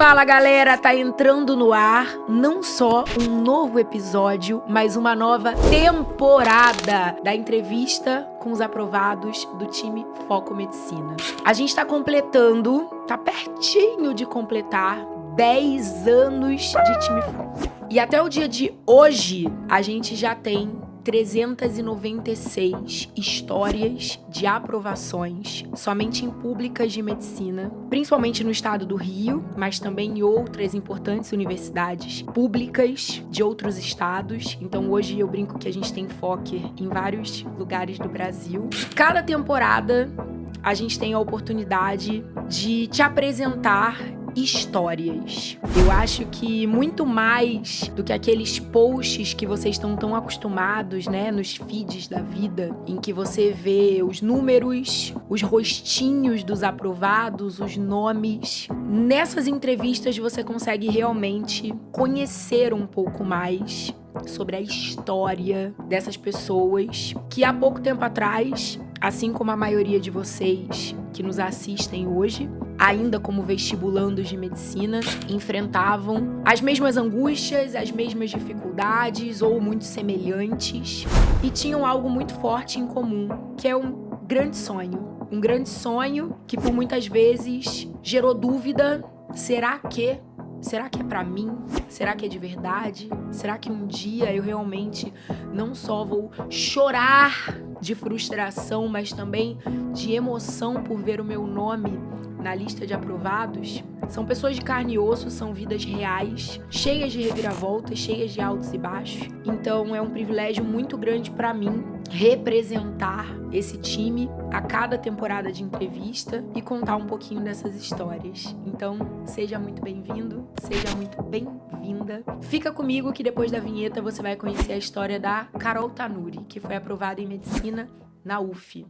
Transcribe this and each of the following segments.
Fala galera, tá entrando no ar não só um novo episódio, mas uma nova temporada da entrevista com os aprovados do time Foco Medicina. A gente tá pertinho de completar 10 anos de time Foco. E até o dia de hoje, a gente já tem 396 histórias de aprovações somente em públicas de medicina, principalmente no estado do Rio, mas também em outras importantes universidades públicas de outros estados. Então hoje eu brinco que a gente tem foco em vários lugares do Brasil. Cada temporada a gente tem a oportunidade de te apresentar histórias. Eu acho que muito mais do que aqueles posts que vocês estão tão acostumados, né, nos feeds da vida, em que você vê os números, os rostinhos dos aprovados, os nomes. Nessas entrevistas você consegue realmente conhecer um pouco mais sobre a história dessas pessoas que há pouco tempo atrás, assim como a maioria de vocês que nos assistem hoje, ainda como vestibulandos de medicina, enfrentavam as mesmas angústias, as mesmas dificuldades ou muito semelhantes e tinham algo muito forte em comum, que é um grande sonho. Um grande sonho que por muitas vezes gerou dúvida, será que é pra mim? Será que é de verdade? Será que um dia eu realmente não só vou chorar de frustração, mas também de emoção por ver o meu nome na lista de aprovados? São pessoas de carne e osso, são vidas reais, cheias de reviravoltas, cheias de altos e baixos. Então é um privilégio muito grande para mim representar esse time a cada temporada de entrevista e contar um pouquinho dessas histórias. Então, seja muito bem-vindo, seja muito bem-vinda. Fica comigo que depois da vinheta você vai conhecer a história da Carol Tanuri, que foi aprovada em medicina na UF.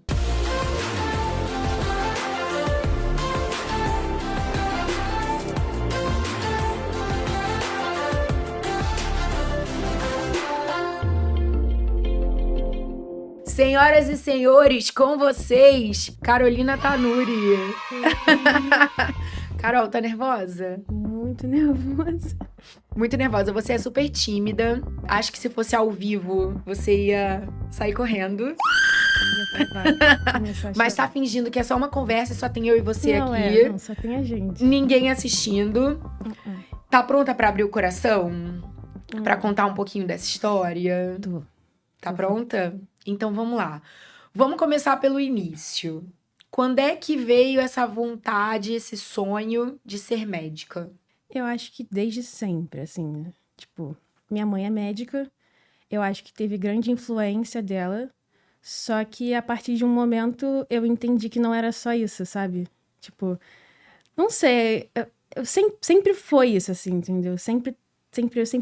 Senhoras e senhores, com vocês, Carolina Tanuri. Carol, tá nervosa? Muito nervosa. Muito nervosa. Você é super tímida. Acho que se fosse ao vivo, você ia sair correndo. Mas tá fingindo que é só uma conversa e só tem eu e você não, aqui. Não, só tem a gente. Ninguém assistindo. Tá pronta pra abrir o coração? Pra contar um pouquinho dessa história? Tô. Tá pronta? Então vamos lá. Vamos começar pelo início. Quando é que veio essa vontade, esse sonho de ser médica? Eu acho que desde sempre, assim, né? Tipo, minha mãe é médica, eu acho que teve grande influência dela, só que a partir de um momento eu entendi que não era só isso, sabe? Tipo, não sei, eu sempre foi isso, assim, entendeu? Eu sempre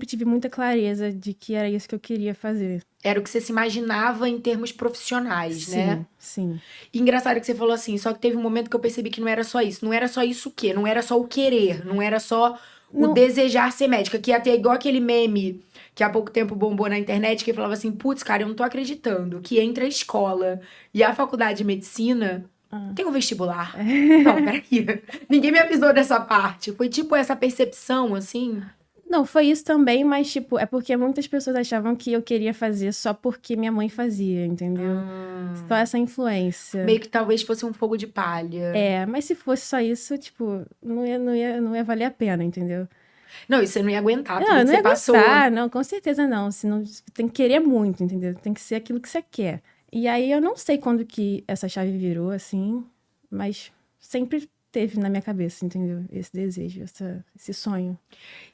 tive muita clareza de que era isso que eu queria fazer. Era o que você se imaginava em termos profissionais, né? Sim. E engraçado que você falou assim, só que teve um momento que eu percebi que não era só isso. Não era só isso o quê? Não era só o querer, não era só o desejar ser médica. Que ia ter igual aquele meme que há pouco tempo bombou na internet, que falava assim, putz, cara, eu não tô acreditando que entre a escola e a faculdade de medicina tem um vestibular. Não, peraí. Ninguém me avisou dessa parte. Foi tipo essa percepção, assim... Não, foi isso também, mas, tipo, é porque muitas pessoas achavam que eu queria fazer só porque minha mãe fazia, entendeu? Só essa influência. Meio que talvez fosse um fogo de palha. É, mas se fosse só isso, tipo, não ia valer a pena, entendeu? Não, e você não ia aguentar tudo Não, que não você ia passou. gostar, não, com certeza não. Senão, tem que querer muito, entendeu? Tem que ser aquilo que você quer. E aí, eu não sei quando que essa chave virou, assim, mas sempre teve na minha cabeça, entendeu? Esse desejo, esse sonho.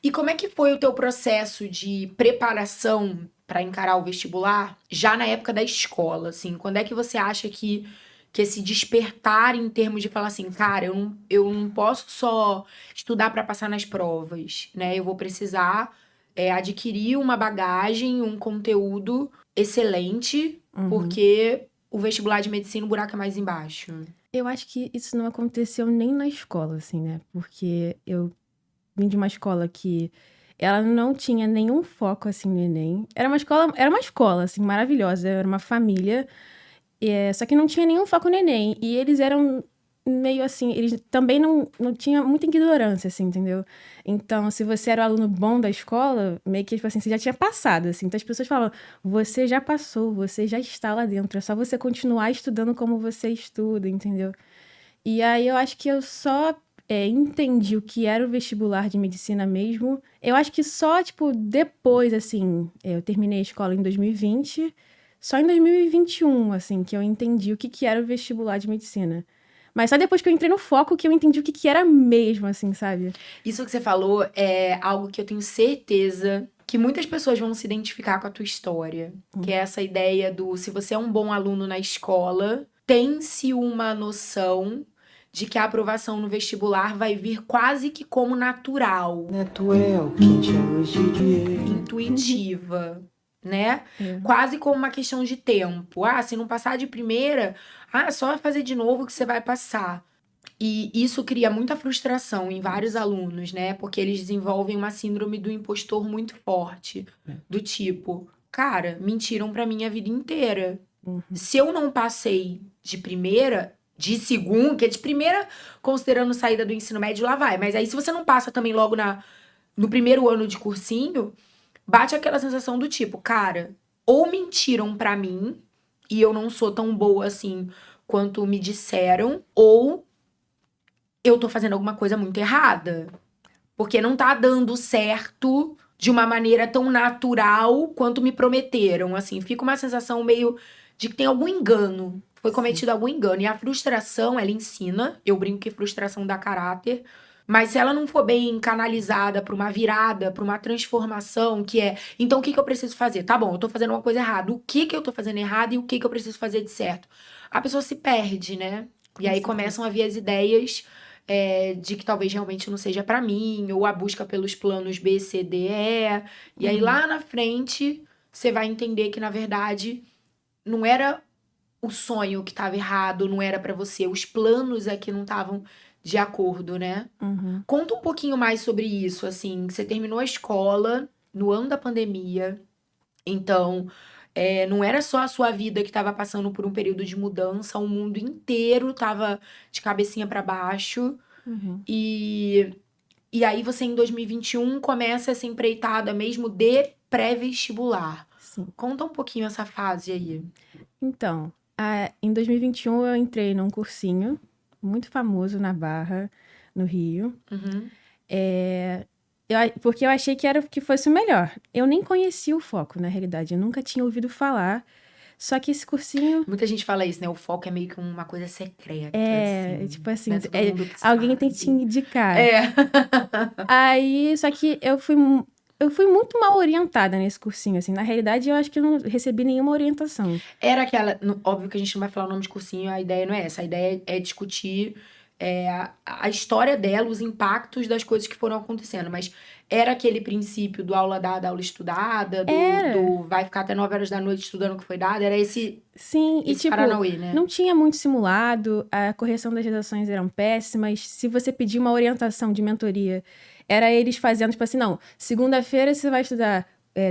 E como é que foi o teu processo de preparação para encarar o vestibular, já na época da escola, assim? Quando é que você acha que esse despertar em termos de falar assim, cara, eu não posso só estudar para passar nas provas, né? Eu vou precisar adquirir uma bagagem, um conteúdo excelente, porque o vestibular de medicina, o buraco é mais embaixo. Eu acho que isso não aconteceu nem na escola, assim, né? Porque eu vim de uma escola que ela não tinha nenhum foco, assim, no Enem. Era uma escola, assim, maravilhosa. Era uma família, só que não tinha nenhum foco no Enem. E eles eram meio assim, eles também não tinham muita ignorância, assim, entendeu? Então, se você era o aluno bom da escola, meio que, tipo assim, você já tinha passado, assim. Então, as pessoas falavam, você já passou, você já está lá dentro, é só você continuar estudando como você estuda, entendeu? E aí, eu acho que eu só entendi o que era o vestibular de medicina mesmo. Eu acho que só, tipo, depois, assim, eu terminei a escola em 2020, só em 2021, assim, que eu entendi o que era o vestibular de medicina. Mas só depois que eu entrei no foco que eu entendi o que era mesmo, assim, sabe? Isso que você falou é algo que eu tenho certeza que muitas pessoas vão se identificar com a tua história. Que é essa ideia do se você é um bom aluno na escola, tem-se uma noção de que a aprovação no vestibular vai vir quase que como natural, Neto é o quem chama de intuitiva, né? É. Quase como uma questão de tempo. Ah, se não passar de primeira, só fazer de novo que você vai passar. E isso cria muita frustração em vários alunos, né? Porque eles desenvolvem uma síndrome do impostor muito forte. Do tipo, cara, mentiram pra mim a vida inteira. Se eu não passei de primeira, de segunda, que é de primeira, considerando saída do ensino médio, lá vai. Mas aí, se você não passa também logo no primeiro ano de cursinho, bate aquela sensação do tipo, cara, ou mentiram pra mim e eu não sou tão boa assim quanto me disseram, ou eu tô fazendo alguma coisa muito errada. Porque não tá dando certo de uma maneira tão natural quanto me prometeram. Assim, fica uma sensação meio de que tem algum engano. Foi cometido algum engano. E a frustração, ela ensina. Eu brinco que frustração dá caráter. Mas se ela não for bem canalizada pra uma virada, pra uma transformação, que é, então o que eu preciso fazer? Tá bom, eu tô fazendo uma coisa errada. O que eu tô fazendo errado e o que eu preciso fazer de certo? A pessoa se perde, né? E aí começam a vir as ideias de que talvez realmente não seja pra mim, ou a busca pelos planos B, C, D, E. E aí lá na frente, você vai entender que, na verdade, não era o sonho que estava errado, não era pra você, os planos é que não estavam de acordo, né? Conta um pouquinho mais sobre isso, assim, você terminou a escola no ano da pandemia, então não era só a sua vida que estava passando por um período de mudança, o mundo inteiro estava de cabecinha pra baixo. E aí você, em 2021, começa essa empreitada mesmo de pré-vestibular. Sim. Conta um pouquinho essa fase aí. Então, em 2021 eu entrei num cursinho muito famoso na Barra, no Rio. Porque eu achei que era que fosse o melhor. Eu nem conhecia o foco, na realidade. Eu nunca tinha ouvido falar. Só que esse cursinho... Muita gente fala isso, né? O foco é meio que uma coisa secreta, assim. tipo assim, Não é todo mundo que alguém sabe. tem que te indicar. É. Aí, só que eu fui muito mal orientada nesse cursinho, assim. Na realidade, eu acho que eu não recebi nenhuma orientação. Era aquela... Óbvio que a gente não vai falar o nome de cursinho, a ideia não é essa. A ideia é discutir a história dela, os impactos das coisas que foram acontecendo. Mas era aquele princípio do aula dada, aula estudada, do vai ficar até 9 horas da noite estudando o que foi dado. Era esse... Sim, e tipo, Paranauê, né? não tinha muito simulado, a correção das redações eram péssimas. Se você pedir uma orientação de mentoria, era eles fazendo, tipo assim, não, segunda-feira você vai estudar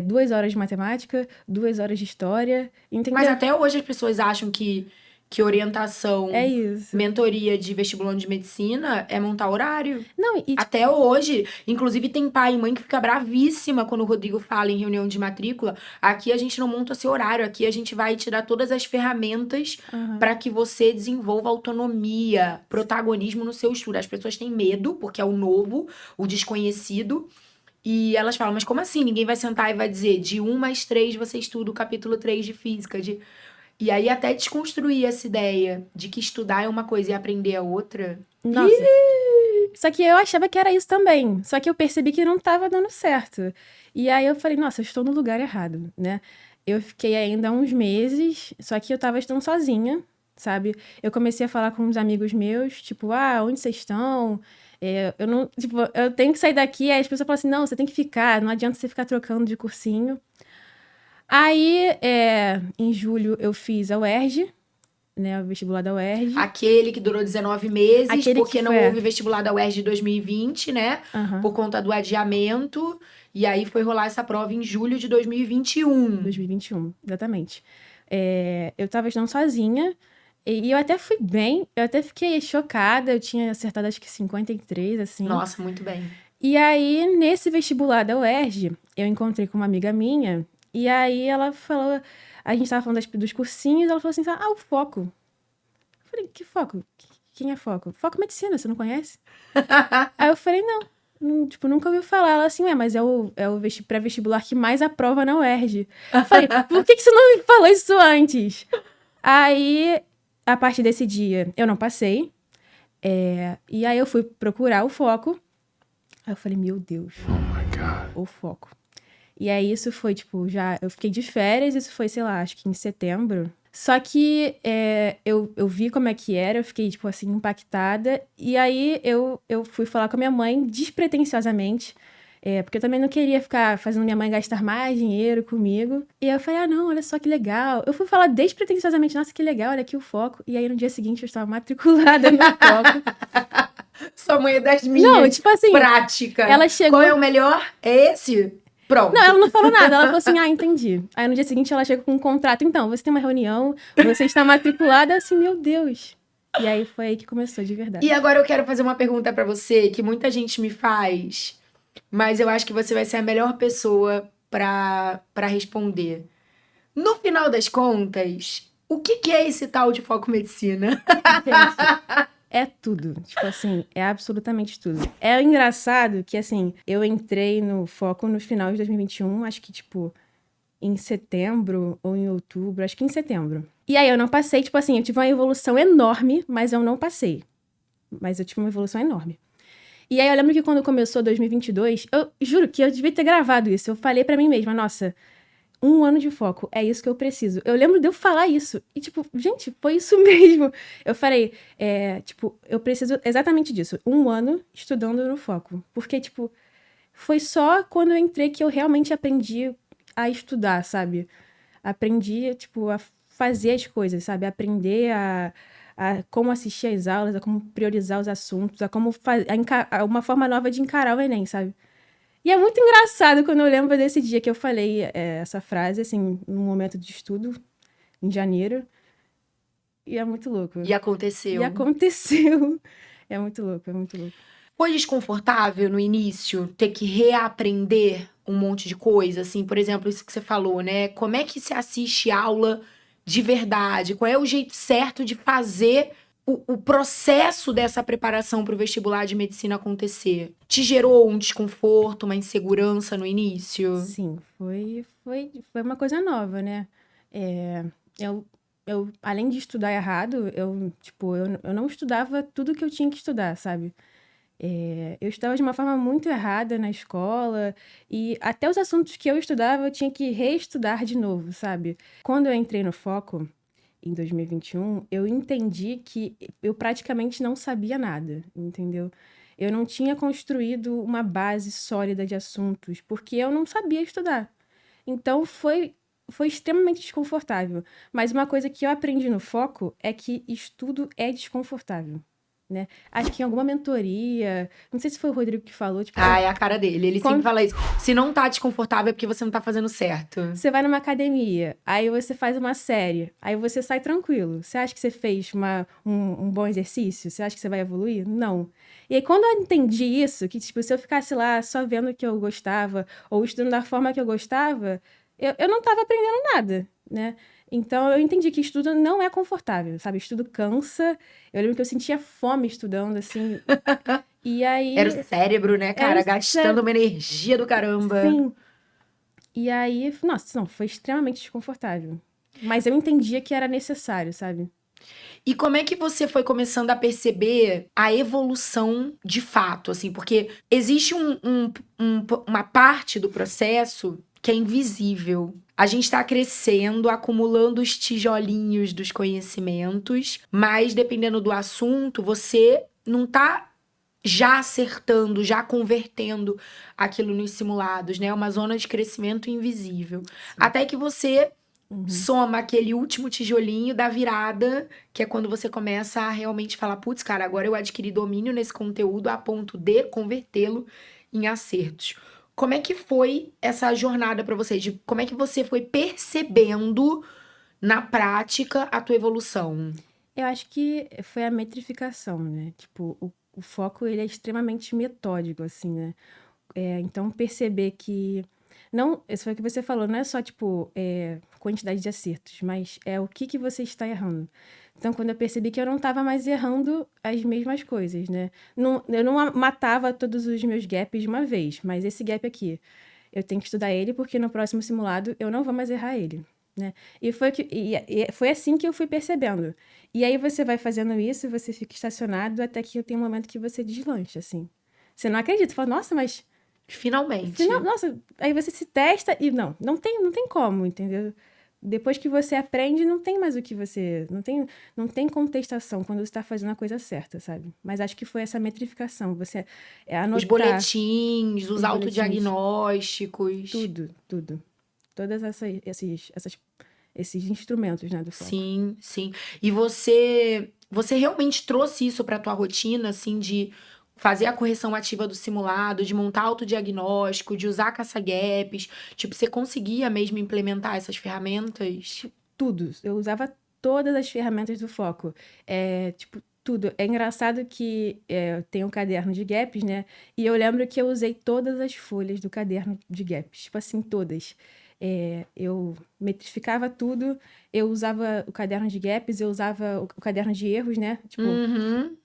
2 horas de matemática, 2 horas de história, entendeu? Mas até hoje as pessoas acham que orientação, É isso. mentoria de vestibulando de medicina é montar horário. Não, e Até hoje. Inclusive, tem pai e mãe que fica bravíssima quando o Rodrigo fala em reunião de matrícula. Aqui a gente não monta seu horário, aqui a gente vai te dar todas as ferramentas para que você desenvolva autonomia, protagonismo no seu estudo. As pessoas têm medo, porque é o novo, o desconhecido. E elas falam, mas como assim? Ninguém vai sentar e vai dizer, de 1 mais 3 você estuda o capítulo 3 de física, E aí até desconstruir essa ideia de que estudar é uma coisa e aprender é outra. Nossa. Só que eu achava que era isso também. Só que eu percebi que não estava dando certo. E aí eu falei, nossa, eu estou no lugar errado, né? Eu fiquei ainda uns meses, só que eu estava estudando sozinha, sabe? Eu comecei a falar com uns amigos meus, tipo, onde vocês estão? Eu não, tipo, eu tenho que sair daqui. Aí as pessoas falam assim, não, você tem que ficar, não adianta você ficar trocando de cursinho. Aí, em julho, eu fiz a UERJ, né, o vestibular da UERJ. Aquele que durou 19 meses, porque não foi, houve vestibular da UERJ de 2020, né? Por conta do adiamento. E aí foi rolar essa prova em julho de 2021. 2021, exatamente. Eu tava estudando sozinha. E eu até fui bem, eu até fiquei chocada, eu tinha acertado acho que 53, assim. Nossa, muito bem. E aí, nesse vestibular da UERJ, eu encontrei com uma amiga minha, e aí ela falou, a gente tava falando dos cursinhos, ela falou assim, o Foco. Eu falei, que Foco? Quem é Foco? Foco Medicina, você não conhece? Aí eu falei, não, tipo, nunca ouvi falar. Ela assim, mas é o pré-vestibular que mais aprova na UERJ. Eu falei, por que você não me falou isso antes? Aí, a partir desse dia, eu não passei. E aí eu fui procurar o Foco. Aí eu falei, meu Deus, o Foco. E aí isso foi, tipo, eu fiquei de férias, isso foi, sei lá, acho que em setembro. Só que eu vi como é que era, eu fiquei, tipo, assim, impactada. E aí eu fui falar com a minha mãe despretensiosamente, porque eu também não queria ficar fazendo minha mãe gastar mais dinheiro comigo. E aí eu falei, não, olha só que legal. Eu fui falar despretensiosamente, nossa, que legal, olha aqui o Foco. E aí no dia seguinte eu estava matriculada no Foco. Sua mãe é das minhas. Não, tipo assim, prática. ela chegou... Qual é o melhor? É esse? Pronto. Não, ela não falou nada. Ela falou assim, entendi. Aí no dia seguinte ela chega com um contrato. Então, você tem uma reunião, você está matriculada. Assim, meu Deus. E aí foi aí que começou de verdade. E agora eu quero fazer uma pergunta pra você, que muita gente me faz, mas eu acho que você vai ser a melhor pessoa pra responder. No final das contas, o que é esse tal de Foco Medicina? Gente, é tudo. Tipo assim, é absolutamente tudo. É engraçado que, assim, eu entrei no Foco no final de 2021, acho que, tipo, em setembro ou em outubro, acho que em setembro. E aí eu não passei, tipo assim, eu tive uma evolução enorme, mas eu não passei. Mas eu tive uma evolução enorme. E aí eu lembro que quando começou 2022, eu juro que eu devia ter gravado isso. Eu falei pra mim mesma, nossa, 1 ano de foco, é isso que eu preciso. Eu lembro de eu falar isso. E, tipo, gente, foi isso mesmo. Eu falei, tipo, eu preciso exatamente disso. 1 ano estudando no foco. Porque, tipo, foi só quando eu entrei que eu realmente aprendi a estudar, sabe? Aprendi, tipo, a fazer as coisas, sabe? Aprender a como assistir às aulas, a como priorizar os assuntos, a como uma forma nova de encarar o Enem, sabe? E é muito engraçado quando eu lembro desse dia que eu falei essa frase, assim, num momento de estudo, em janeiro. E é muito louco. E aconteceu. E aconteceu. É muito louco, é muito louco. Foi desconfortável no início ter que reaprender um monte de coisa, assim, por exemplo, isso que você falou, né? Como é que se assiste aula de verdade? Qual é o jeito certo de fazer o processo dessa preparação para o vestibular de medicina acontecer? Te gerou um desconforto, uma insegurança no início? Sim, foi uma coisa nova, né? Eu, além de estudar errado, eu não estudava tudo que eu tinha que estudar, sabe? Eu estudava de uma forma muito errada na escola e até os assuntos que eu estudava eu tinha que reestudar de novo, sabe? Quando eu entrei no Foco, em 2021, eu entendi que eu praticamente não sabia nada, entendeu? Eu não tinha construído uma base sólida de assuntos, porque eu não sabia estudar. Então, foi extremamente desconfortável. Mas uma coisa que eu aprendi no Foco é que estudo é desconfortável, né? Acho que em alguma mentoria, não sei se foi o Rodrigo que falou, tipo... É a cara dele. Ele sempre fala isso. Se não tá desconfortável é porque você não tá fazendo certo. Você vai numa academia, aí você faz uma série, aí você sai tranquilo. Você acha que você fez um bom exercício? Você acha que você vai evoluir? Não. E aí, quando eu entendi isso, que tipo, se eu ficasse lá só vendo o que eu gostava, ou estudando da forma que eu gostava, eu não estava aprendendo nada, né? Então, eu entendi que estudo não é confortável, sabe? Estudo cansa. Eu lembro que eu sentia fome estudando, assim. E aí... Era o cérebro, né, cara? Gastando uma energia do caramba. Sim. E aí, nossa, não, foi extremamente desconfortável. Mas eu entendia que era necessário, sabe? E como é que você foi começando a perceber a evolução de fato, assim? Porque existe uma parte do processo que é invisível. A gente tá crescendo, acumulando os tijolinhos dos conhecimentos, mas dependendo do assunto, você não tá já acertando, já convertendo aquilo nos simulados, né? É uma zona de crescimento invisível. Até que você soma aquele último tijolinho da virada, que é quando você começa a realmente falar, putz, cara, agora eu adquiri domínio nesse conteúdo a ponto de convertê-lo em acertos. Como é que foi essa jornada pra você? Como é que você foi percebendo na prática a tua evolução? Eu acho que foi a metrificação, né? Tipo, o foco, ele é extremamente metódico, assim, né? Então, perceber que... Não, isso foi o que você falou, não é só, tipo, quantidade de acertos, mas é o que você está errando. Então, quando eu percebi que eu não estava mais errando as mesmas coisas, né? Não, eu não matava todos os meus gaps de uma vez, mas esse gap aqui, eu tenho que estudar ele, porque no próximo simulado eu não vou mais errar ele, né? E foi assim que eu fui percebendo. E aí você vai fazendo isso, você fica estacionado até que tem um momento que você deslancha, assim. Você não acredita, você fala, nossa, mas... Finalmente. Nossa, aí você se testa e não tem como, entendeu? Depois que você aprende, não tem mais o que você... Não tem contestação quando você está fazendo a coisa certa, sabe? Mas acho que foi essa metrificação, você Os anotar boletins, os os boletins, autodiagnósticos. tudo. Todas esses instrumentos, né, do foco. Sim, sim. E você realmente trouxe isso para tua rotina, assim, de fazer a correção ativa do simulado, de montar autodiagnóstico, de usar caça-gaps? Tipo, você conseguia mesmo implementar essas ferramentas? Tudo. Eu usava todas as ferramentas do foco. Tipo, tudo. É engraçado que eu tenho um caderno de gaps, né? E eu lembro que eu usei todas as folhas do caderno de gaps. Tipo assim, todas. Eu metrificava tudo. Eu usava o caderno de gaps, eu usava o caderno de erros, né? Tipo, Uhum.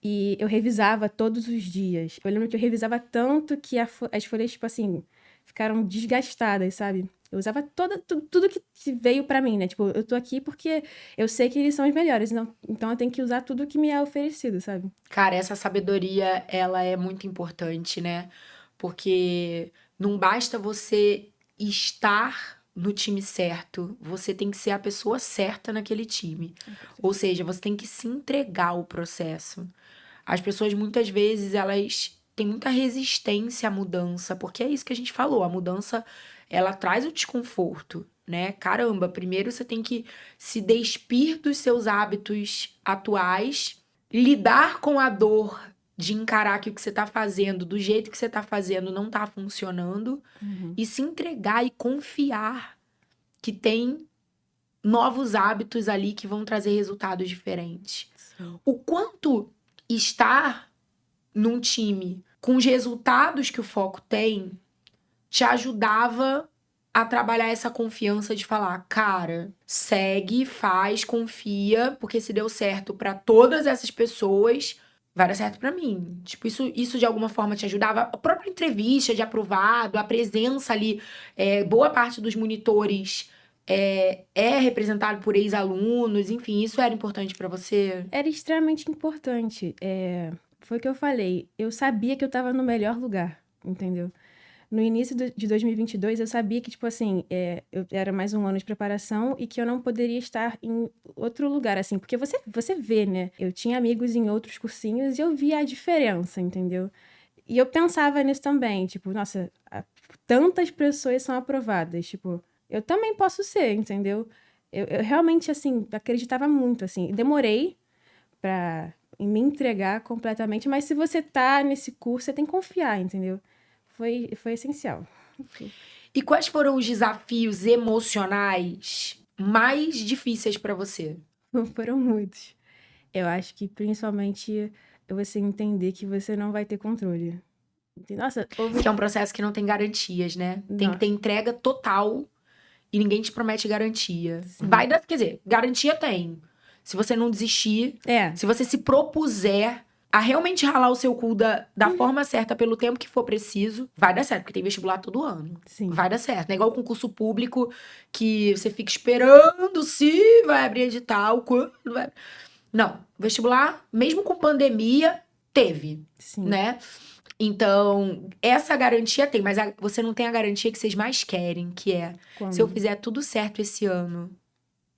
e eu revisava todos os dias. Eu lembro que eu revisava tanto que as folhas, tipo assim, ficaram desgastadas, sabe? Eu usava tudo que veio pra mim, né? Tipo, eu tô aqui porque eu sei que eles são os melhores, então eu tenho que usar tudo que me é oferecido, sabe? Cara, essa sabedoria, ela é muito importante, né? Porque não basta você estar no time certo, você tem que ser a pessoa certa naquele time. Ou seja, você tem que se entregar ao processo. As pessoas muitas vezes elas têm muita resistência à mudança, porque é isso que a gente falou, a mudança ela traz o desconforto, né? Caramba, primeiro você tem que se despir dos seus hábitos atuais, lidar com a dor de encarar que o que você tá fazendo, do jeito que você tá fazendo, não tá funcionando, Uhum. e se entregar e confiar que tem novos hábitos ali que vão trazer resultados diferentes. Sim. O quanto estar num time com os resultados que o foco tem te ajudava a trabalhar essa confiança de falar, cara, segue, faz, confia, porque se deu certo pra todas essas pessoas, vai dar certo pra mim. Tipo, isso de alguma forma te ajudava. A própria entrevista de aprovado, a presença ali, boa parte dos monitores é representado por ex-alunos, enfim, isso era importante pra você? Era extremamente importante. Foi o que eu falei. Eu sabia que eu estava no melhor lugar, entendeu? No início de 2022, eu sabia que, tipo assim, eu era mais um ano de preparação e que eu não poderia estar em outro lugar, assim, porque você vê, né? Eu tinha amigos em outros cursinhos e eu via a diferença, entendeu? E eu pensava nisso também, tipo, nossa, tantas pessoas são aprovadas, tipo, eu também posso ser, entendeu? Eu realmente, assim, acreditava muito, assim, demorei pra me entregar completamente, mas se você tá nesse curso, você tem que confiar, entendeu? Foi essencial. E quais foram os desafios emocionais mais difíceis pra você? Foram muitos. Eu acho que principalmente você entender que você não vai ter controle. Nossa, Que é um processo que não tem garantias, né? Tem que ter Nossa, entrega total e ninguém te promete garantia. sim. Quer dizer, garantia tem. Se você não desistir, É, se você se propuser a realmente ralar o seu cu da forma certa pelo tempo que for preciso, vai dar certo, porque tem vestibular todo ano. sim. Vai dar certo. Não é igual o concurso público que você fica esperando se vai abrir edital, quando vai. Não, vestibular, mesmo com pandemia, teve, Sim. né? Então, essa garantia tem, mas você não tem a garantia que vocês mais querem, que é, se eu Quando? fizer tudo certo esse ano,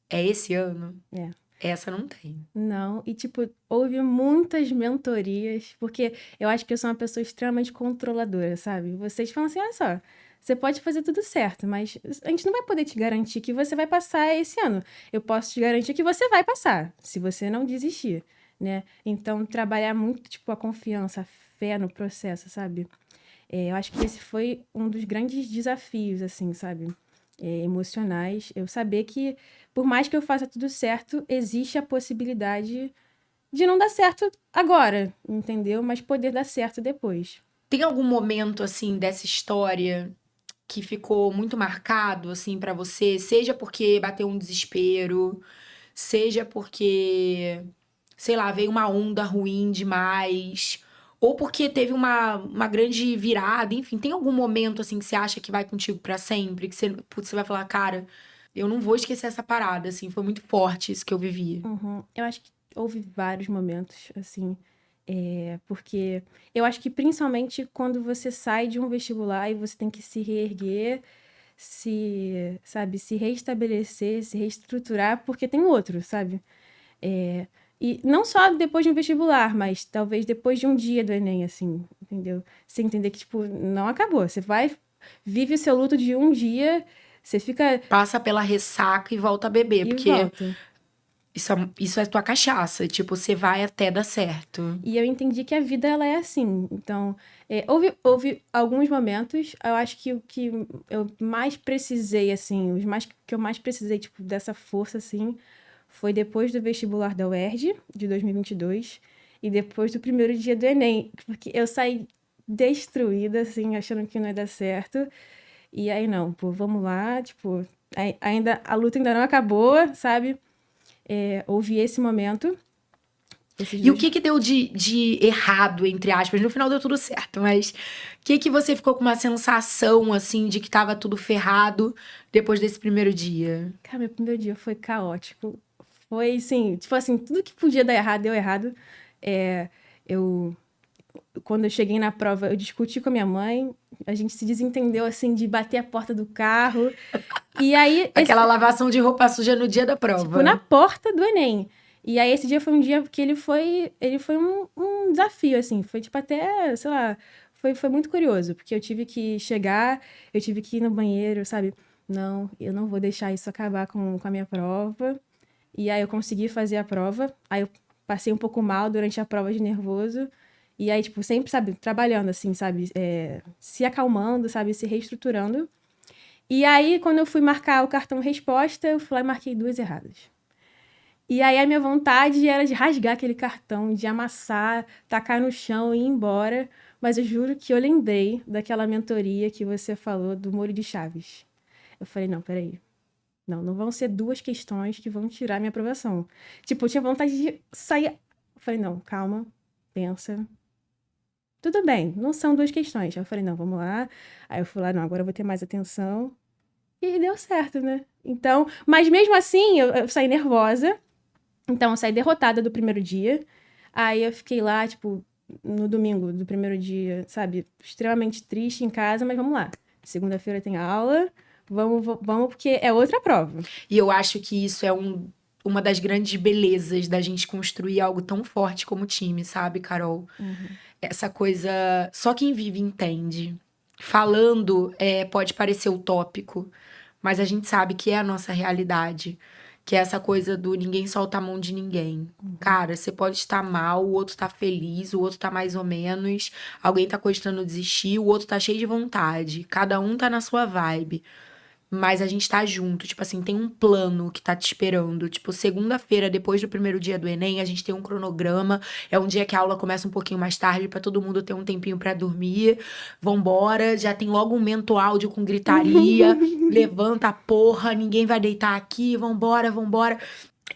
é esse ano? É. Essa não tem. Não, e tipo, houve muitas mentorias, porque eu acho que eu sou uma pessoa extremamente controladora, sabe? Vocês falam assim, olha só, você pode fazer tudo certo, mas a gente não vai poder te garantir que você vai passar esse ano. Eu posso te garantir que você vai passar, se você não desistir, né? Então, trabalhar muito, tipo, a confiança, a fé no processo, sabe? Eu acho que esse foi um dos grandes desafios, assim, sabe? emocionais. Eu saber que, por mais que eu faça tudo certo, existe a possibilidade de não dar certo agora, entendeu? Mas poder dar certo depois. Tem algum momento, assim, dessa história que ficou muito marcado, assim, pra você? Seja porque bateu um desespero, seja porque, sei lá, veio uma onda ruim demais, ou porque teve uma grande virada, enfim. Tem algum momento, assim, que você acha que vai contigo pra sempre? Que você, putz, você vai falar, cara, eu não vou esquecer essa parada, assim, foi muito forte isso que eu vivi. Uhum. Eu acho que houve vários momentos, assim, porque eu acho que principalmente quando você sai de um vestibular e você tem que se reerguer, sabe, se reestabelecer, se reestruturar, porque tem outro, sabe? É, e não só depois de um vestibular, mas talvez depois de um dia do Enem, assim, entendeu? Você entender que, tipo, não acabou. Você vai, vive o seu luto de um dia, você fica Passa pela ressaca e volta a beber, e porque volta. isso é tua cachaça. Tipo, você vai até dar certo. E eu entendi que a vida, ela é assim. Então, houve alguns momentos, eu acho que o que eu mais precisei, assim, que eu mais precisei, tipo, dessa força, assim, foi depois do vestibular da UERJ, de 2022, e depois do primeiro dia do Enem, porque eu saí destruída, assim, achando que não ia dar certo. E aí, não, pô, vamos lá, tipo, a luta ainda não acabou, sabe? Houve esse momento, esses E o dois. que que deu de errado, entre aspas? No final deu tudo certo, mas o que você ficou com uma sensação, assim, de que tava tudo ferrado depois desse primeiro dia? Cara, meu primeiro dia foi caótico. Foi, assim, tipo assim, tudo que podia dar errado, deu errado. É, eu, quando eu cheguei na prova, eu discuti com a minha mãe, a gente se desentendeu, assim, de bater a porta do carro. E aí, Aquela lavação de roupa suja no dia da tipo, na prova. porta do Enem. E aí, esse dia foi um dia que ele foi um desafio, assim, foi, tipo, até, sei lá, foi muito curioso, porque eu tive que chegar, eu tive que ir no banheiro, sabe? Não, eu não vou deixar isso acabar com a minha prova. E aí eu consegui fazer a prova. Aí eu passei um pouco mal durante a prova de nervoso. E aí, tipo, sempre, sabe, trabalhando, assim, sabe? Se acalmando, sabe? Se reestruturando. E aí, quando eu fui marcar o cartão resposta, eu fui lá e marquei 2 erradas. E aí a minha vontade era de rasgar aquele cartão, de amassar, tacar no chão e ir embora. Mas eu juro que eu lembrei daquela mentoria que você falou do Molho de Chaves. Eu falei, não, peraí. Não vão ser 2 questões que vão tirar minha aprovação. Tipo, eu tinha vontade de sair. Eu falei, não, calma, pensa. Tudo bem, não são 2 questões. Aí eu falei, não, vamos lá. Aí eu fui lá, não, agora eu vou ter mais atenção. E deu certo, né? Então, mas mesmo assim, eu saí nervosa. Então, eu saí derrotada do primeiro dia. Aí eu fiquei lá, tipo, no domingo do primeiro dia, sabe? Extremamente triste em casa, mas vamos lá. Segunda-feira tem aula. Vamos, porque é outra prova. E eu acho que isso é uma das grandes belezas da gente construir algo tão forte como time, sabe, Carol? Essa coisa. Só quem vive entende. Falando, pode parecer utópico, mas a gente sabe que é a nossa realidade. Que é essa coisa do ninguém solta a mão de ninguém. Cara, você pode estar mal, o outro tá feliz, o outro tá mais ou menos, alguém tá cogitando desistir, o outro tá cheio de vontade. Cada um tá na sua vibe. Mas a gente tá junto, tipo assim, tem um plano que tá te esperando. Tipo, segunda-feira, depois do primeiro dia do Enem, a gente tem um cronograma. É um dia que a aula começa um pouquinho mais tarde pra todo mundo ter um tempinho pra dormir. Vambora, já tem logo um mento áudio com gritaria. Levanta a porra, ninguém vai deitar aqui, vambora, vambora.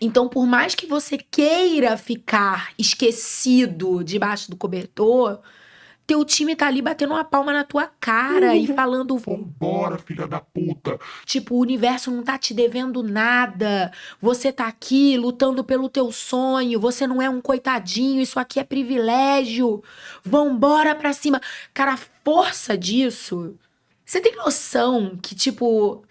Então, por mais que você queira ficar esquecido debaixo do cobertor, teu time tá ali batendo uma palma na tua cara e falando: Vambora, filha da puta. tipo, o universo não tá te devendo nada. Você tá aqui lutando pelo teu sonho. Você não é um coitadinho. Isso aqui é privilégio. Vambora pra cima. Cara, a força disso. Você tem noção que, tipo,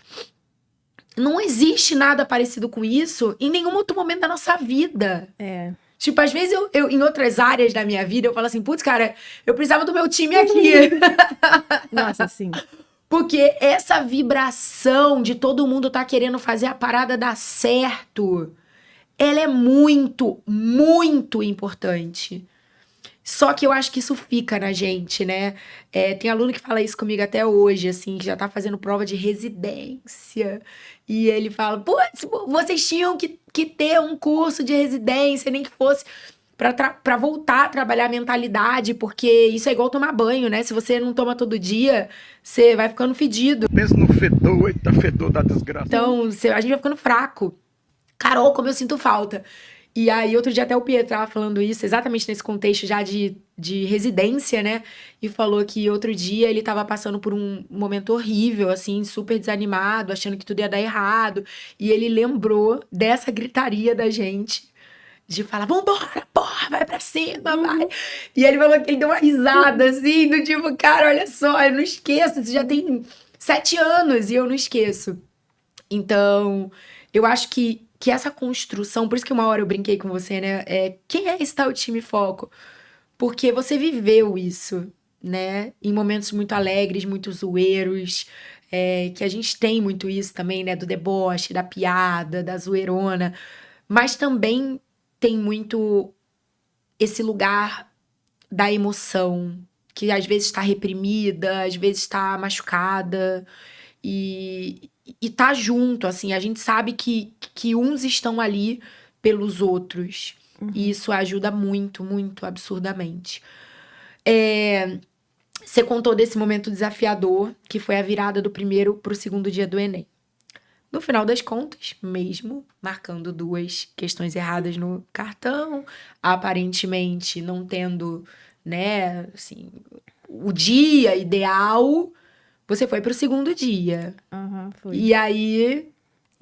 não existe nada parecido com isso em nenhum outro momento da nossa vida. É. Tipo, às vezes eu em outras áreas da minha vida, eu falo assim, putz, cara, eu precisava do meu time aqui. Nossa, sim. Porque essa vibração de todo mundo tá querendo fazer a parada dar certo, ela é muito, muito importante. Só que eu acho que isso fica na gente, né? Tem aluno que fala isso comigo até hoje, assim, que já tá fazendo prova de residência. E ele fala, putz, vocês tinham que ter um curso de residência, nem que fosse pra voltar a trabalhar a mentalidade, porque isso é igual tomar banho, né? Se você não toma todo dia, você vai ficando fedido. Pensa no fedor, eita fedor da desgraça. Então, a gente vai ficando fraco. Carol, como eu sinto falta. E aí, outro dia até o Pietro tava falando isso, exatamente nesse contexto já de residência, né? E falou que outro dia ele tava passando por um momento horrível, assim, super desanimado, achando que tudo ia dar errado. E ele lembrou dessa gritaria da gente, de falar, vambora, porra, vai pra cima, vai. E ele falou que ele deu uma risada, assim, do tipo, cara, olha só, eu não esqueço, isso já tem 7 anos e eu não esqueço. Então, eu acho que essa construção, por isso que uma hora eu brinquei com você, né? Quem é esse tal time foco? Porque você viveu isso, né? Em momentos muito alegres, muito zoeiros, que a gente tem muito isso também, né? Do deboche, da piada, da zoeirona. Mas também tem muito esse lugar da emoção, que às vezes está reprimida, às vezes está machucada. E tá junto, assim, a gente sabe que uns estão ali pelos outros. E isso ajuda muito, muito, absurdamente. Você contou desse momento desafiador, que foi a virada do primeiro pro segundo dia do Enem. No final das contas, mesmo marcando 2 questões erradas no cartão, aparentemente não tendo, né, assim, o dia ideal, você foi pro segundo dia. Foi. E aí,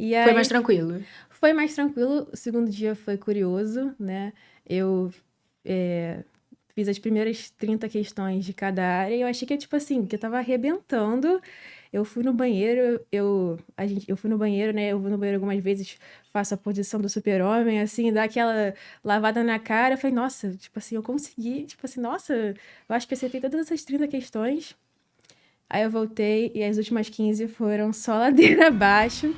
E foi aí, mais tranquilo. Foi mais tranquilo. O segundo dia foi curioso, né? Eu fiz as primeiras 30 questões de cada área e eu achei que, tipo assim, que eu tava arrebentando. Eu fui no banheiro, eu fui no banheiro, né? Eu vou no banheiro algumas vezes, faço a posição do super-homem, assim, dá aquela lavada na cara. Eu falei, nossa, tipo assim, eu consegui. Tipo assim, nossa, eu acho que acertei todas essas 30 questões. Aí eu voltei e as últimas 15 foram só ladeira abaixo.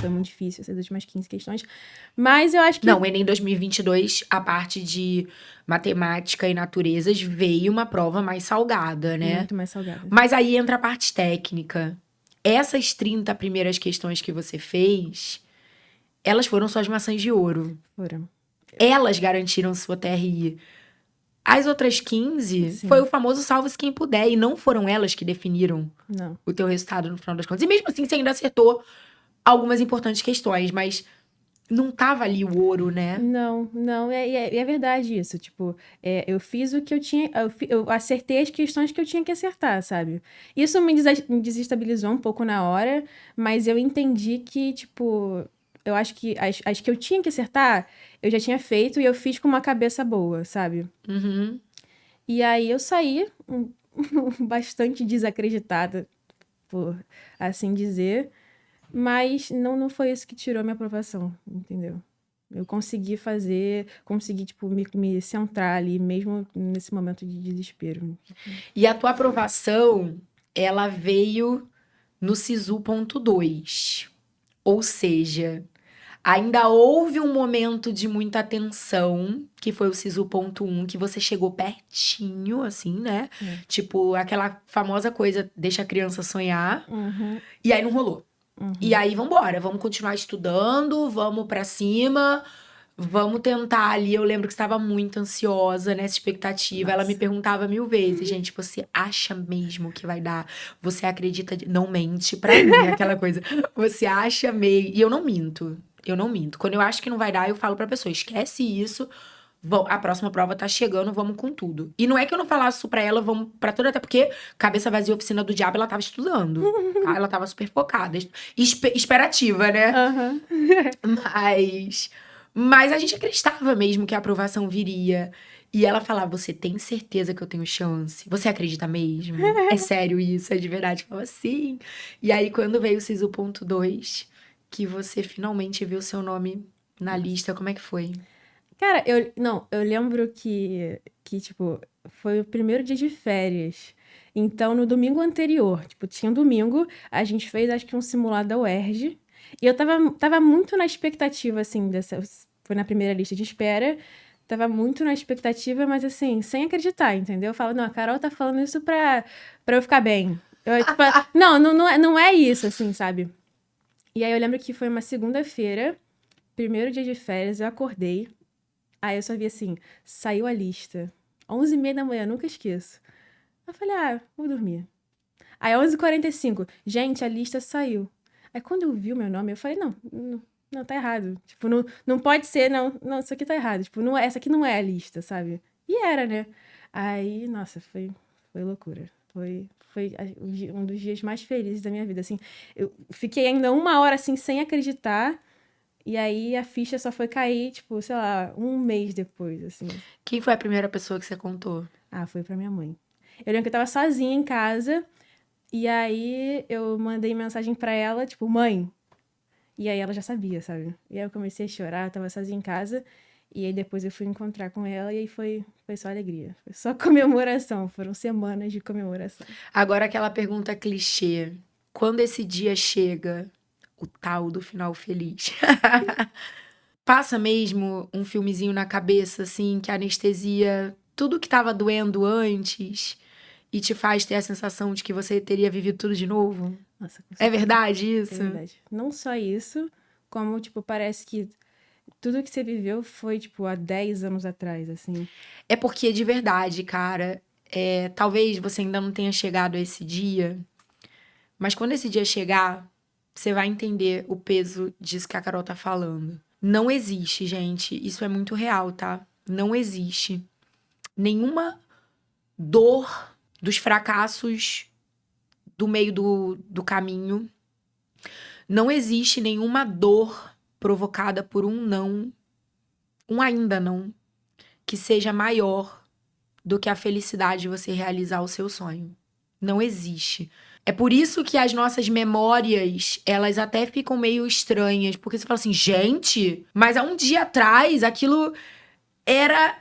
Foi muito difícil essas últimas 15 questões. Mas eu acho que... Não, o Enem 2022, a parte de matemática e naturezas, veio uma prova mais salgada, né? Muito mais salgada. Mas aí entra a parte técnica. Essas 30 primeiras questões que você fez, elas foram suas maçãs de ouro. Foram. Elas garantiram sua TRI. As outras 15 Sim. foi o famoso salve-se quem puder. E não foram elas que definiram Não. o teu resultado no final das contas. E mesmo assim, você ainda acertou algumas importantes questões, mas não tava ali o ouro, né? Não, é verdade isso. Tipo, eu fiz o que eu tinha. Eu acertei as questões que eu tinha que acertar, sabe? Isso me desestabilizou um pouco na hora, mas eu entendi que, tipo, eu acho que as que eu tinha que acertar, eu já tinha feito e eu fiz com uma cabeça boa, sabe? Uhum. E aí eu saí bastante desacreditada, por assim dizer. Mas não foi isso que tirou minha aprovação, entendeu? Eu consegui tipo, me centrar ali, mesmo nesse momento de desespero. E a tua aprovação, ela veio no SISU.2. Ou seja, ainda houve um momento de muita tensão, que foi o SISU.1, que você chegou pertinho, assim, né? Tipo, aquela famosa coisa, deixa a criança sonhar. E aí não rolou. E aí, vambora, vamos continuar estudando, vamos pra cima, vamos tentar ali. Eu lembro que estava muito ansiosa nessa expectativa. Nossa. Ela me perguntava 1000 vezes, gente, você acha mesmo que vai dar? Você acredita? Não mente pra mim, aquela coisa. Você acha mesmo? E eu não minto. Quando eu acho que não vai dar, eu falo pra pessoa, esquece isso. A próxima prova tá chegando, vamos com tudo. E não é que eu não falasse isso pra ela, vamos pra toda, até porque cabeça vazia, oficina do diabo, ela tava estudando. Tá? Ela tava super focada. Esperativa, né? Mas a gente acreditava mesmo que a aprovação viria. E ela falava, você tem certeza que eu tenho chance? Você acredita mesmo? É sério isso? É de verdade? Eu falava, sim. E aí, quando veio o SISU.2, que você finalmente viu seu nome na lista, como é que foi? Cara, eu lembro que, tipo, foi o primeiro dia de férias. Então, no domingo anterior, tipo, tinha um domingo, a gente fez, acho que um simulado da UERJ. E eu tava muito na expectativa, assim, foi na primeira lista de espera. Tava muito na expectativa, mas assim, sem acreditar, entendeu? Eu falo, não, a Carol tá falando isso pra eu ficar bem. Tipo, não é isso, assim, sabe? E aí eu lembro que foi uma segunda-feira, primeiro dia de férias, eu acordei. Aí eu só vi assim, saiu a lista. 11h30 da manhã, nunca esqueço. Eu falei, vou dormir. Aí 11h45, gente, a lista saiu. Aí quando eu vi o meu nome, eu falei, não, tá errado. Tipo, não pode ser, não, isso aqui tá errado. Tipo, essa aqui não é a lista, sabe? E era, né? Aí, nossa, foi loucura. Foi um dos dias mais felizes da minha vida, assim. Eu fiquei ainda 1 hora, assim, sem acreditar. E aí a ficha só foi cair, tipo, sei lá, 1 mês depois, assim. Quem foi a primeira pessoa que você contou? Foi pra minha mãe. Eu lembro que eu tava sozinha em casa. E aí eu mandei mensagem pra ela, tipo, mãe. E aí ela já sabia, sabe? E aí eu comecei a chorar, eu tava sozinha em casa. E aí depois eu fui encontrar com ela e aí foi só alegria. Foi só comemoração. Foram semanas de comemoração. Agora aquela pergunta clichê. Quando esse dia chega, o tal do final feliz? Passa mesmo um filmezinho na cabeça, assim, que anestesia tudo que tava doendo antes e te faz ter a sensação de que você teria vivido tudo de novo? Nossa, com É certeza. verdade É isso? verdade. Não só isso, como, tipo, parece que tudo que você viveu foi, tipo, há 10 anos atrás, assim. É porque, de verdade, cara, talvez você ainda não tenha chegado a esse dia, mas quando esse dia chegar, você vai entender o peso disso que a Carol tá falando. Não existe, gente, isso é muito real, tá? Não existe nenhuma dor dos fracassos do meio do caminho. Não existe nenhuma dor provocada por um não, um ainda não, que seja maior do que a felicidade de você realizar o seu sonho. Não existe. É por isso que as nossas memórias, elas até ficam meio estranhas, porque você fala assim, gente, mas há um dia atrás aquilo era,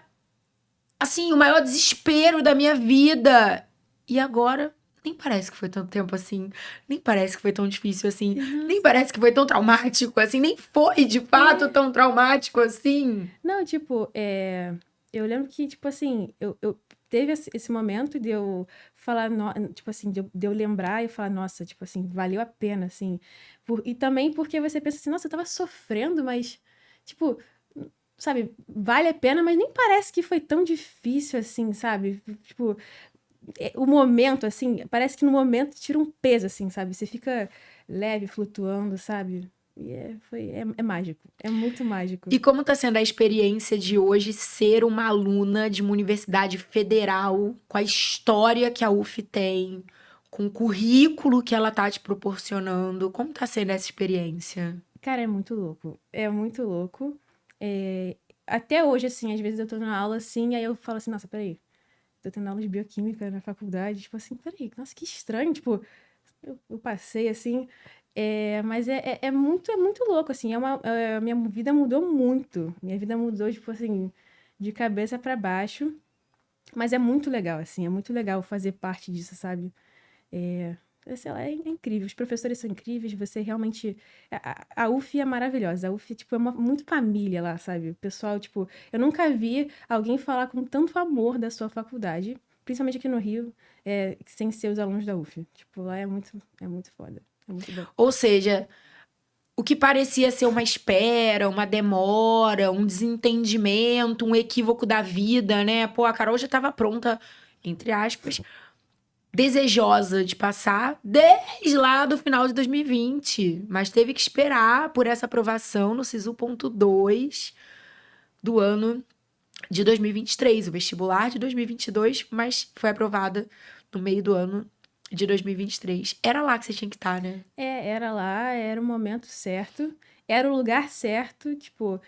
assim, o maior desespero da minha vida. E agora, nem parece que foi tanto tempo assim, nem parece que foi tão difícil assim, nem parece que foi tão traumático assim, nem foi de fato tão traumático assim. Não, tipo, eu lembro que, tipo assim, eu teve esse momento de eu falar, tipo assim, de eu lembrar e falar, nossa, tipo assim, valeu a pena, assim. E também porque você pensa assim, nossa, eu tava sofrendo, mas, tipo, sabe, vale a pena, mas nem parece que foi tão difícil assim, sabe? Tipo, o momento, assim, parece que no momento tira um peso, assim, sabe? Você fica leve, flutuando, sabe? E é mágico, é muito mágico. E como tá sendo a experiência de hoje ser uma aluna de uma universidade federal, com a história que a UF tem, com o currículo que ela tá te proporcionando? Como tá sendo essa experiência? Cara, é muito louco. É muito louco. Até hoje, assim, às vezes eu tô na aula, assim, aí eu falo assim, nossa, peraí, tô tendo aula de bioquímica na faculdade, tipo assim, peraí, nossa, que estranho, tipo, eu passei, assim, mas é muito louco, assim, minha vida mudou muito, minha vida mudou, tipo assim, de cabeça pra baixo, mas é muito legal, assim, é muito legal fazer parte disso, sabe? Sei lá, é incrível, os professores são incríveis, você realmente... A UF é maravilhosa, a UF, tipo, é muito família lá, sabe? O pessoal, tipo, eu nunca vi alguém falar com tanto amor da sua faculdade, principalmente aqui no Rio, sem ser os alunos da UF. Tipo, lá é muito foda, é muito bom. Ou seja, o que parecia ser uma espera, uma demora, um desentendimento, um equívoco da vida, né? Pô, a Carol já estava pronta, entre aspas, desejosa de passar desde lá do final de 2020, mas teve que esperar por essa aprovação no SISU.2 do ano de 2023, o vestibular de 2022, mas foi aprovada no meio do ano de 2023. Era lá que você tinha que estar, né? Era lá, era o momento certo, era o lugar certo, tipo,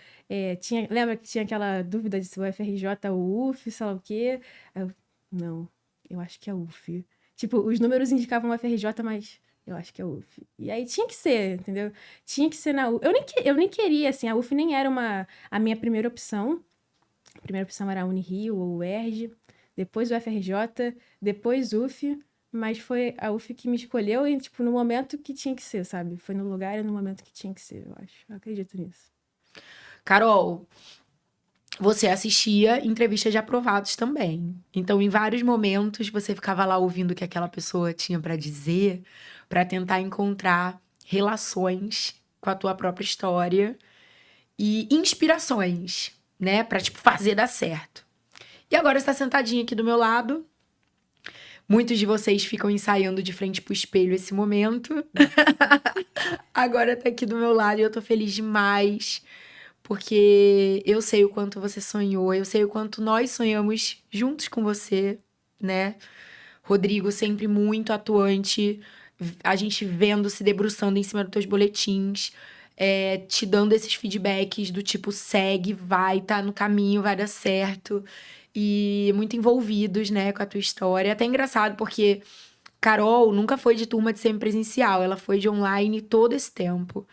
lembra que tinha aquela dúvida de se o FRJ ou o UF, sei lá o quê? Não, eu acho que é UF. Tipo, os números indicavam o FRJ, mas eu acho que é UF. E aí tinha que ser, entendeu? Tinha que ser na UF. Eu nem queria, assim, a UF nem era a minha primeira opção. A primeira opção era a Unirio ou o UERJ, depois o FRJ, depois UF, mas foi a UF que me escolheu e, tipo, no momento que tinha que ser, sabe? Foi no lugar e no momento que tinha que ser, eu acho. Eu acredito nisso. Carol, você assistia entrevistas de aprovados também. Então, em vários momentos, você ficava lá ouvindo o que aquela pessoa tinha pra dizer, pra tentar encontrar relações com a tua própria história e inspirações, né, pra tipo fazer dar certo. E agora você tá sentadinha aqui do meu lado. Muitos de vocês ficam ensaiando de frente pro espelho esse momento. Agora tá aqui do meu lado e eu tô feliz demais. Porque eu sei o quanto você sonhou, eu sei o quanto nós sonhamos juntos com você, né? Rodrigo sempre muito atuante, a gente vendo, se debruçando em cima dos teus boletins, te dando esses feedbacks do tipo, segue, vai, tá no caminho, vai dar certo. E muito envolvidos, né, com a tua história. É até engraçado, porque Carol nunca foi de turma de semipresencial, ela foi de online todo esse tempo.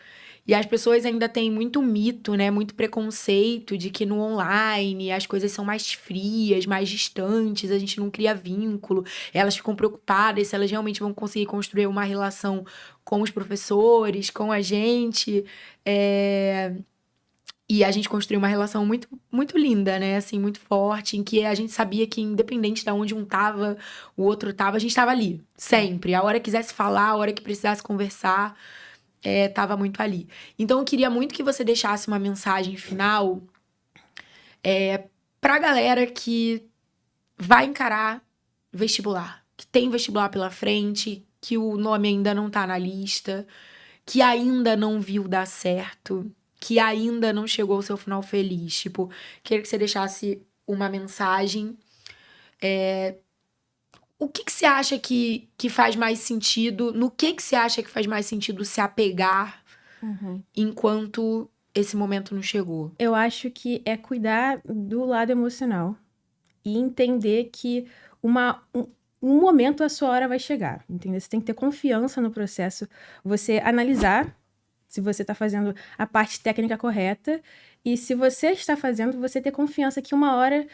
E as pessoas ainda têm muito mito, né? Muito preconceito de que no online as coisas são mais frias, mais distantes, a gente não cria vínculo. Elas ficam preocupadas se elas realmente vão conseguir construir uma relação com os professores, com a gente. E a gente construiu uma relação muito, muito linda, né? Assim, muito forte, em que a gente sabia que, independente de onde um tava, o outro tava, a gente tava ali, sempre. A hora que quisesse falar, a hora que precisasse conversar. Tava muito ali. Então, eu queria muito que você deixasse uma mensagem final pra galera que vai encarar vestibular, que tem vestibular pela frente, que o nome ainda não tá na lista, que ainda não viu dar certo, que ainda não chegou ao seu final feliz. Tipo, queria que você deixasse uma mensagem. O que você acha que faz mais sentido? No que você acha que faz mais sentido se apegar enquanto esse momento não chegou? Eu acho que é cuidar do lado emocional e entender que um momento a sua hora vai chegar, entendeu? Você tem que ter confiança no processo, você analisar se você está fazendo a parte técnica correta e se você está fazendo, você ter confiança que uma hora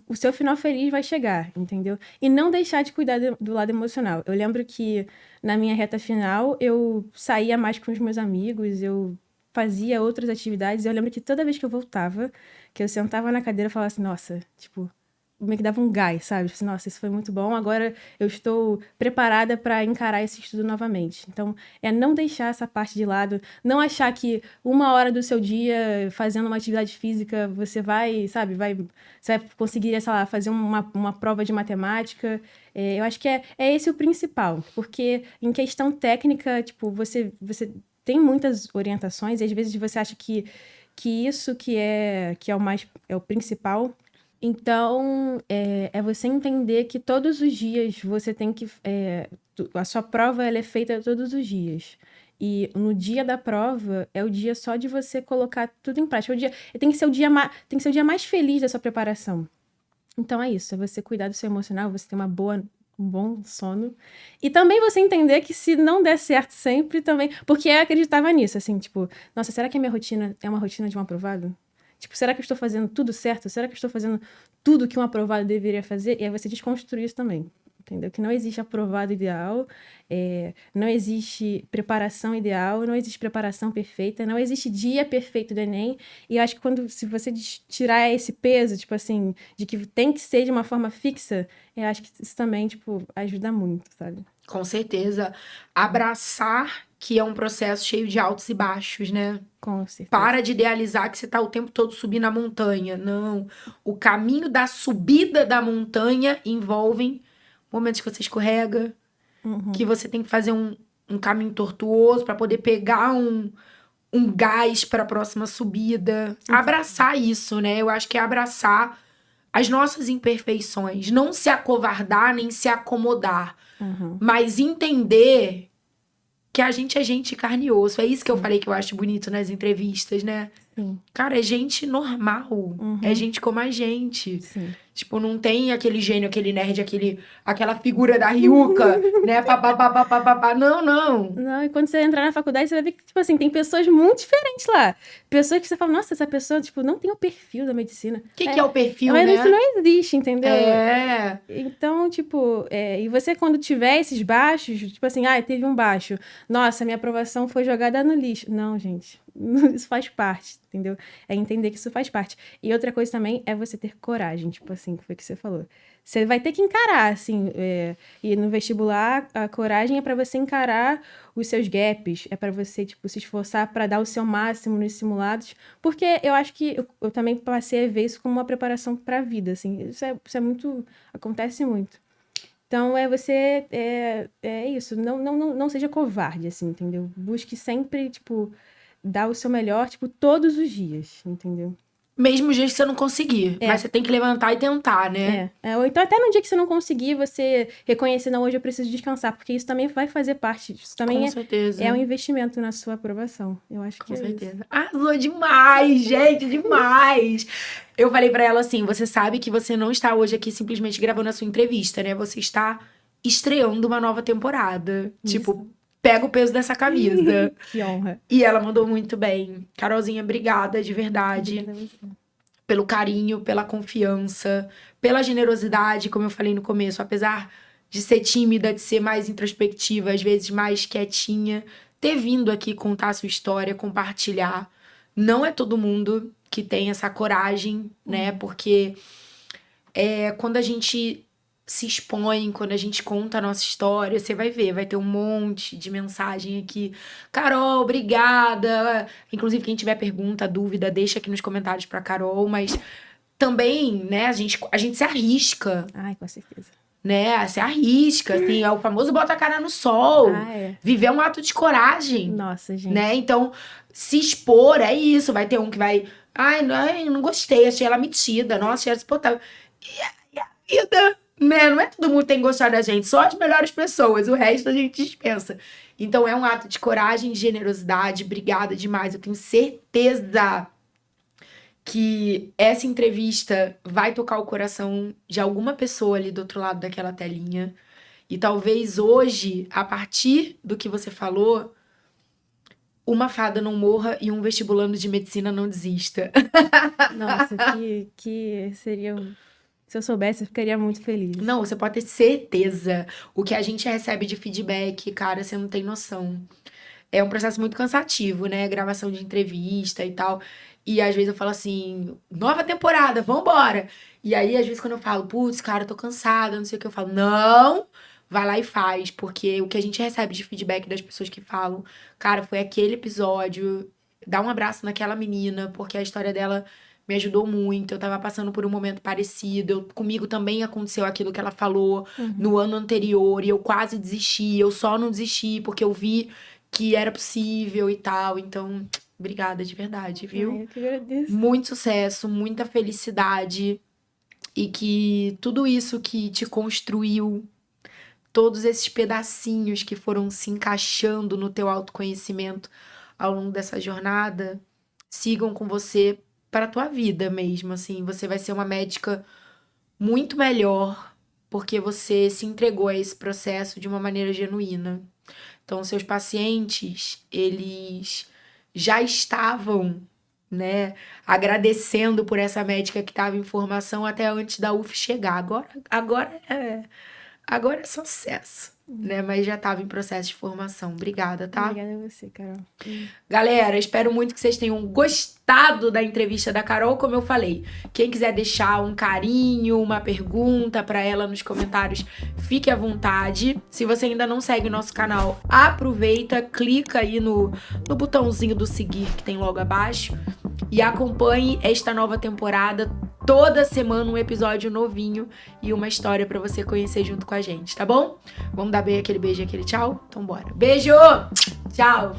o seu final feliz vai chegar, entendeu? E não deixar de cuidar do lado emocional. Eu lembro que na minha reta final eu saía mais com os meus amigos, eu fazia outras atividades. Eu lembro que toda vez que eu voltava, que eu sentava na cadeira, eu falava assim, nossa, tipo, meio que dava um gás, sabe? Assim, nossa, isso foi muito bom, agora eu estou preparada para encarar esse estudo novamente. Então, não deixar essa parte de lado, não achar que uma hora do seu dia, fazendo uma atividade física, você vai, sabe, você vai conseguir, sei lá, fazer uma prova de matemática. Eu acho que é esse o principal, porque em questão técnica, tipo, você tem muitas orientações e às vezes você acha que isso que é o principal. Então, é você entender que todos os dias você tem que... a sua prova ela é feita todos os dias. E no dia da prova, é o dia só de você colocar tudo em prática. Tem que ser o dia mais feliz da sua preparação. Então, é isso. É você cuidar do seu emocional, você ter um bom sono. E também você entender que se não der certo sempre também... Porque eu acreditava nisso, assim, tipo... Nossa, será que a minha rotina é uma rotina de um aprovado? Tipo, será que eu estou fazendo tudo certo? Será que eu estou fazendo tudo que um aprovado deveria fazer? E aí você desconstruir isso também, entendeu? Que não existe aprovado ideal, não existe preparação ideal, não existe preparação perfeita, não existe dia perfeito do Enem. E eu acho que se você tirar esse peso, tipo assim, de que tem que ser de uma forma fixa, eu acho que isso também, tipo, ajuda muito, sabe? Com certeza. Abraçar que é um processo cheio de altos e baixos, né? Com certeza. Para de idealizar que você tá o tempo todo subindo a montanha. Não. O caminho da subida da montanha envolve momentos que você escorrega, que você tem que fazer um caminho tortuoso para poder pegar um gás para a próxima subida. Abraçar isso, né? Eu acho que é abraçar as nossas imperfeições. Não se acovardar nem se acomodar. Mas entender que a gente é gente, carne e osso. É isso que eu falei que eu acho bonito nas entrevistas, né? Sim. Cara, é gente normal. É gente como a gente. Sim. Tipo, não tem aquele gênio, aquele nerd, aquela figura da Ryuka, né? Papapá. Não. Não, e quando você entrar na faculdade, você vai ver que, tipo assim, tem pessoas muito diferentes lá. Pessoas que você fala, nossa, essa pessoa, tipo, não tem o perfil da medicina. O que é o perfil, Mas né? isso não existe, entendeu? É. Então, tipo, e você quando tiver esses baixos, tipo assim, teve um baixo. Nossa, minha aprovação foi jogada no lixo. Não, gente, isso faz parte, entendeu? É entender que isso faz parte. E outra coisa também é você ter coragem, tipo assim, que foi o que você falou. Você vai ter que encarar, assim, e no vestibular, a coragem é pra você encarar os seus gaps, é pra você, tipo, se esforçar pra dar o seu máximo nos simulados, porque eu acho que eu também passei a ver isso como uma preparação pra vida, assim, isso é muito, acontece muito. Então, é isso, não seja covarde, assim, entendeu? Busque sempre, tipo, dar o seu melhor, tipo, todos os dias, entendeu? Mesmo dia que você não conseguir. Mas você tem que levantar e tentar, né? Ou então até no dia que você não conseguir, você reconhecer, não, hoje eu preciso descansar, porque isso também vai fazer parte, isso também Com certeza. é um investimento na sua aprovação. Eu acho que Com é certeza. isso. Arrasou demais, gente, demais. Eu falei pra ela assim, você sabe que você não está hoje aqui simplesmente gravando a sua entrevista, né? Você está estreando uma nova temporada. Isso. Tipo, pega o peso dessa camisa. Que honra. E ela mandou muito bem. Carolzinha, obrigada de verdade. Obrigada a você. Pelo carinho, pela confiança, pela generosidade, como eu falei no começo, apesar de ser tímida, de ser mais introspectiva, às vezes mais quietinha, ter vindo aqui contar a sua história, compartilhar. Não é todo mundo que tem essa coragem, né? Porque quando a gente se expõe, quando a gente conta a nossa história, você vai ver, vai ter um monte de mensagem aqui. Carol, obrigada. Inclusive, quem tiver pergunta, dúvida, deixa aqui nos comentários pra Carol, mas também, né, a gente se arrisca, Ai, com certeza. né? Se arrisca, assim, é o famoso bota a cara no sol. Viver é um ato de coragem. Nossa, gente. Né? Então, se expor é isso. Vai ter um que vai... Ai, não gostei, achei ela metida. Nossa, achei ela insuportável. E a vida... Né? Não é todo mundo que tem que gostar da gente, só as melhores pessoas, o resto a gente dispensa. Então é um ato de coragem, de generosidade, obrigada demais. Eu tenho certeza que essa entrevista vai tocar o coração de alguma pessoa ali do outro lado daquela telinha. E talvez hoje, a partir do que você falou, uma fada não morra e um vestibulando de medicina não desista. Nossa, que seria... Se eu soubesse, eu ficaria muito feliz. Não, você pode ter certeza. O que a gente recebe de feedback, cara, você não tem noção. É um processo muito cansativo, né? Gravação de entrevista e tal. E às vezes eu falo assim, nova temporada, vambora. E aí, às vezes, quando eu falo, putz, cara, eu tô cansada, não sei o que, eu falo, não, vai lá e faz. Porque o que a gente recebe de feedback das pessoas que falam, cara, foi aquele episódio, dá um abraço naquela menina, porque a história dela me ajudou muito, eu tava passando por um momento parecido, comigo também aconteceu aquilo que ela falou no ano anterior, e eu quase desisti, eu só não desisti porque eu vi que era possível e tal, então, obrigada de verdade, viu? Ai, eu que agradeço. Muito sucesso, muita felicidade, e que tudo isso que te construiu, todos esses pedacinhos que foram se encaixando no teu autoconhecimento ao longo dessa jornada, sigam com você para a tua vida mesmo, assim. Você vai ser uma médica muito melhor porque você se entregou a esse processo de uma maneira genuína. Então, seus pacientes, eles já estavam, né, agradecendo por essa médica que estava em formação até antes da UF chegar. Agora é sucesso, né? Mas já estava em processo de formação. Obrigada, tá? Obrigada a você, Carol. Galera, espero muito que vocês tenham gostado da entrevista da Carol, como eu falei. Quem quiser deixar um carinho, uma pergunta pra ela nos comentários, fique à vontade. Se você ainda não segue o nosso canal, aproveita, clica aí no botãozinho do seguir que tem logo abaixo e acompanhe esta nova temporada. Toda semana um episódio novinho e uma história pra você conhecer junto com a gente, tá bom? Vamos dar bem aquele beijo e aquele tchau? Então bora. Beijo! Tchau!